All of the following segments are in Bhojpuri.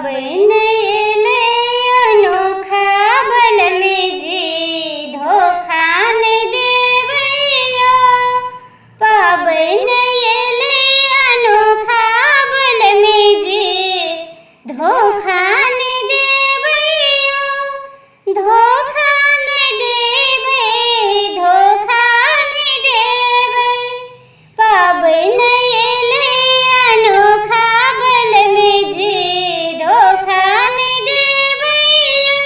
पाबन एले अनोखा बल में जी धोखा नहीं देवैया। पाबन एले अनोखा बल में जी धोखा नहीं देवैया। धोखा नहीं देवै, धोखा नहीं देवै। पाबन एले अनोखा बल में जी धोखा नहीं देवैया।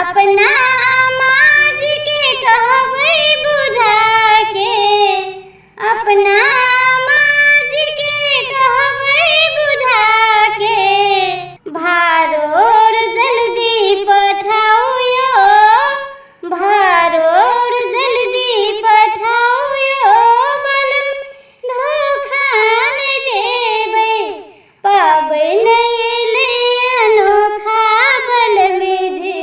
अपना समाज के कहबै बुझा के, अपना समाज के कहबै बुझा के। भारोर जल्दी पठाओ यो, भारोर जल्दी पठाओ यो। बलम धोखा नहीं देबै। पाबन एले अनोखा बल में जी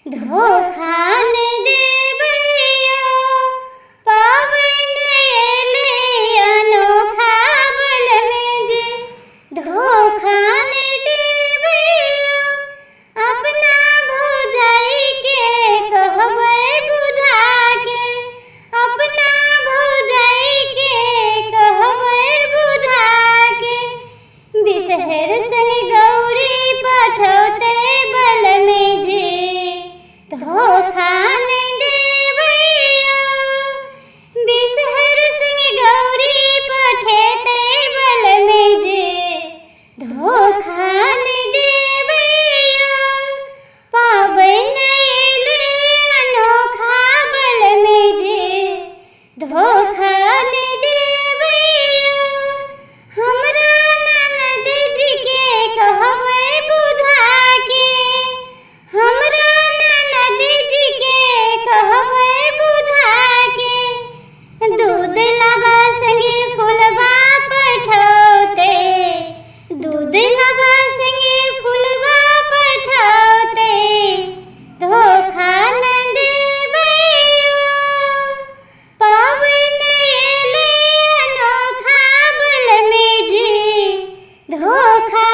धोखा नहीं देवैया। पाबन एले अनोखा बल में जी धोखा नहीं देवैया। अपना भौजाई के कहबै बुझा के, अपना भौजाई के कहबै बुझा के। बिसहर संग गौरी पठौते बल में जी धोखा नहीं देवैया। बिसहर संग गौरी पठेते बल में जी धोखा नहीं देवैया। पाबन एले अनोखा बल में जी धोखा नहीं देवैया। हमरा ननद जी के कहबै बुझा के, हमरा ननद जी के कहबै बुझा के। दूध लाबा संगे फुलबा पठौते, दूध लाबा संगे फुलबा पठौते धोखा नहीं देवैया। पाबन एले अनोखा बल में जी धोखा